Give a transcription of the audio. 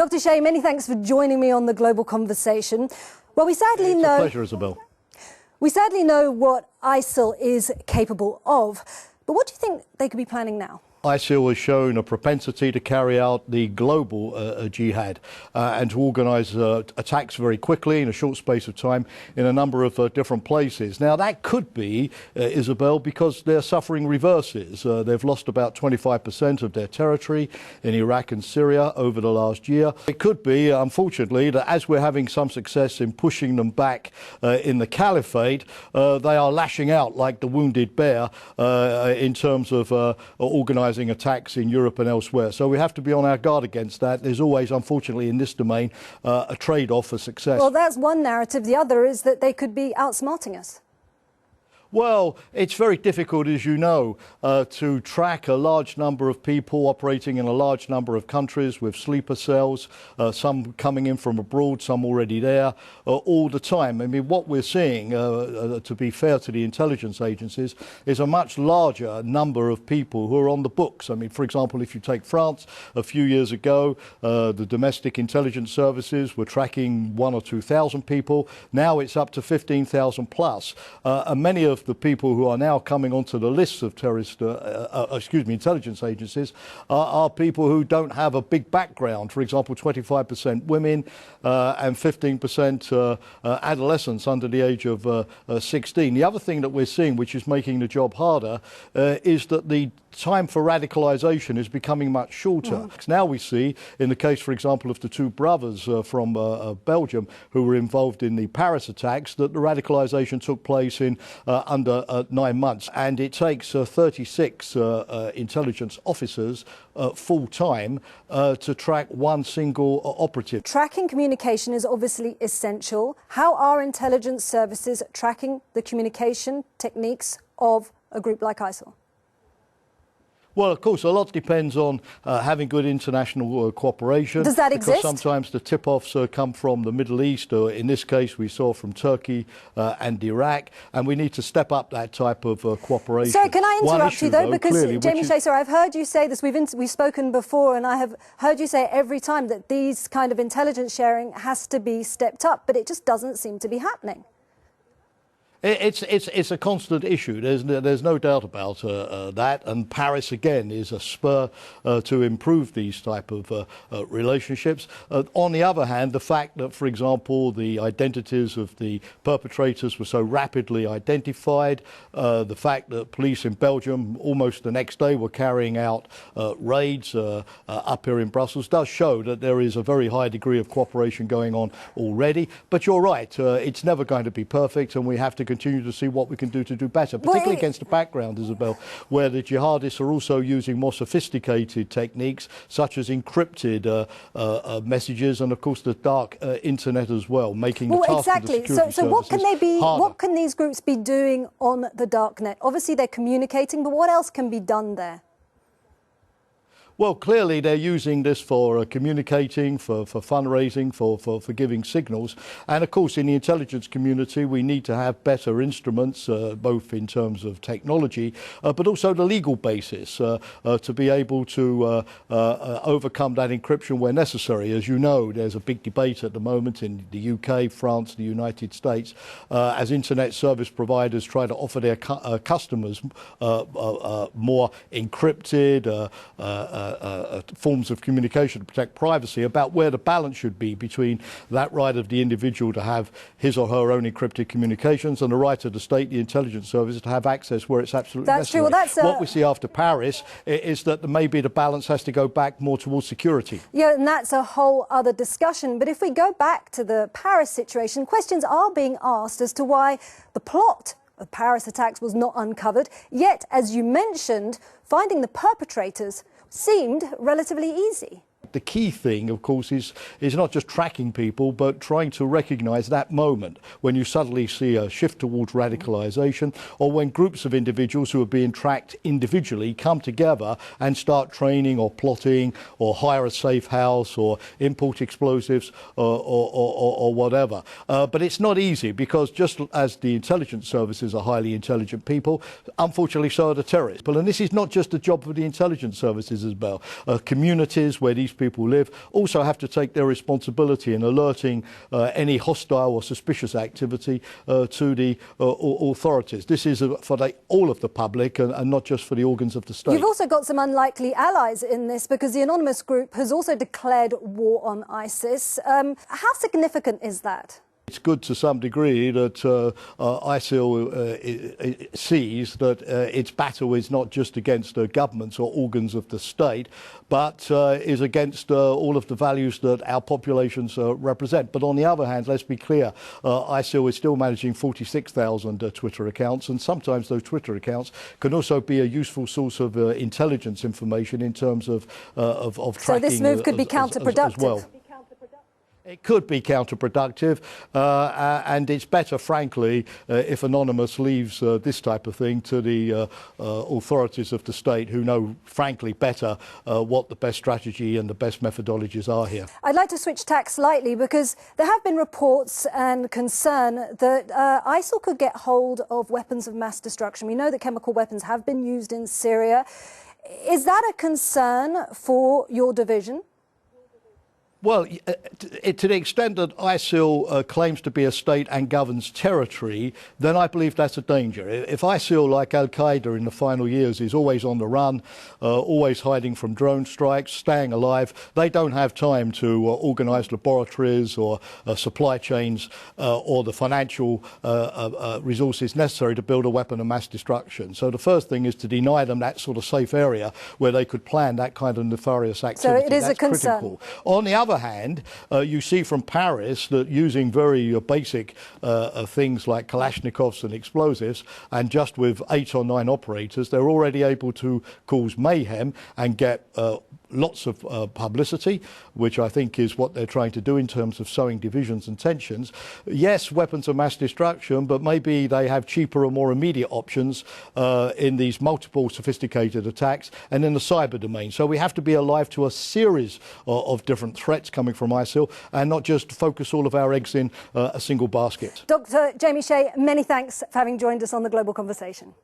Dr. Shea, many thanks for joining me on the Global Conversation. Well, we sadly know... It's a pleasure, Isabelle. We sadly know what ISIL is capable of, but what do you think they could be planning now? ISIL has shown a propensity to carry out the global jihad and to organise attacks very quickly in a short space of time in a number of different places. Now, that could be, Isabelle, because they're suffering reverses. They've lost about 25% of their territory in Iraq and Syria over the last year. It could be, unfortunately, that as we're having some success in pushing them back in the caliphate, they are lashing out like the wounded bear in terms of organising attacks in Europe and elsewhere. So we have to be on our guard against that. There's always, unfortunately, in this domain, a trade-off for success. Well, that's one narrative. The other is that they could be outsmarting us. Well, it's very difficult, as you know, to track a large number of people operating in a large number of countries with sleeper cells, some coming in from abroad, some already there, all the time. I mean, what we're seeing, to be fair to the intelligence agencies, is a much larger number of people who are on the books. I mean, for example, if you take France, a few years ago, the domestic intelligence services were tracking 1,000 or 2,000 people. Now it's up to 15,000 plus. And many of the people who are now coming onto the lists of intelligence agencies are people who don't have a big background. For example, 25% women and 15% adolescents under the age of 16. The other thing that we're seeing, which is making the job harder, is that the time for radicalisation is becoming much shorter. Now we see, in the case, for example, of the two brothers from Belgium who were involved in the Paris attacks, that the radicalisation took place in under 9 months. And it takes 36 intelligence officers full-time to track one single operative. Tracking communication is obviously essential. How are intelligence services tracking the communication techniques of a group like ISIL? Well, of course, a lot depends on having good international cooperation. Does that exist? Because sometimes the tip-offs come from the Middle East, or in this case we saw from Turkey and Iraq, and we need to step up that type of cooperation. Sorry, can I interrupt you though? Because clearly, Jamie Shea, sorry, I've heard you say this, we've spoken before, and I have heard you say every time that these kind of intelligence sharing has to be stepped up, but it just doesn't seem to be happening. It's a constant issue. There's no doubt about that. And Paris, again, is a spur to improve these type of relationships. On the other hand, the fact that, for example, the identities of the perpetrators were so rapidly identified, the fact that police in Belgium almost the next day were carrying out raids up here in Brussels does show that there is a very high degree of cooperation going on already. But you're right, it's never going to be perfect, and we have to continue to see what we can do to do better, particularly against the background, Isabelle, where the jihadists are also using more sophisticated techniques, such as encrypted messages and, of course, the dark internet as well, making the task of the security So what can they be? harder. What can these groups be doing on the Darknet? Obviously, they're communicating, but what else can be done there? Well, clearly they're using this for communicating, for fundraising, for giving signals. And of course, in the intelligence community, we need to have better instruments, both in terms of technology, but also the legal basis to be able to overcome that encryption where necessary. As you know, there's a big debate at the moment in the UK, France, the United States, as internet service providers try to offer their customers more encrypted forms of communication to protect privacy, about where the balance should be between that right of the individual to have his or her own encrypted communications and the right of the state, the intelligence services, to have access where it's absolutely necessary. True. Well, what we see after Paris is that maybe the balance has to go back more towards security. Yeah, and that's a whole other discussion. But if we go back to the Paris situation, questions are being asked as to why the plot of Paris attacks was not uncovered. Yet, as you mentioned, finding the perpetrators seemed relatively easy. The key thing, of course, is not just tracking people, but trying to recognise that moment when you suddenly see a shift towards radicalisation, or when groups of individuals who are being tracked individually come together and start training or plotting or hire a safe house or import explosives or whatever. But it's not easy, because just as the intelligence services are highly intelligent people, unfortunately so are the terrorists. And this is not just a job for the intelligence services as well. Communities where these people live, also have to take their responsibility in alerting any hostile or suspicious activity to the authorities. This is for all of the public and not just for the organs of the state. You've also got some unlikely allies in this because the anonymous group has also declared war on ISIS. How significant is that? It's good to some degree that ISIL sees that its battle is not just against governments or organs of the state, but is against all of the values that our populations represent. But on the other hand, let's be clear, ISIL is still managing 46,000 Twitter accounts, and sometimes those Twitter accounts can also be a useful source of intelligence information in terms of tracking. So this move could be counterproductive. As well. It could be counterproductive, and it's better, frankly, if Anonymous leaves this type of thing to the authorities of the state who know, frankly, better what the best strategy and the best methodologies are here. I'd like to switch tack slightly because there have been reports and concern that ISIL could get hold of weapons of mass destruction. We know that chemical weapons have been used in Syria. Is that a concern for your division? Well, to the extent that ISIL claims to be a state and governs territory, then I believe that's a danger. If ISIL, like Al-Qaeda in the final years, is always on the run, always hiding from drone strikes, staying alive, they don't have time to organise laboratories or supply chains or the financial resources necessary to build a weapon of mass destruction. So the first thing is to deny them that sort of safe area where they could plan that kind of nefarious activity. So it is a concern. Critical. On the other hand, you see from Paris that using very basic things like Kalashnikovs and explosives, and just with 8 or 9 operators, they're already able to cause mayhem and get lots of publicity, which I think is what they're trying to do in terms of sowing divisions and tensions. Yes, weapons of mass destruction, but maybe they have cheaper or more immediate options in these multiple sophisticated attacks and in the cyber domain. So we have to be alive to a series of different threats coming from ISIL and not just focus all of our eggs in a single basket. Dr. Jamie Shea, many thanks for having joined us on The Global Conversation.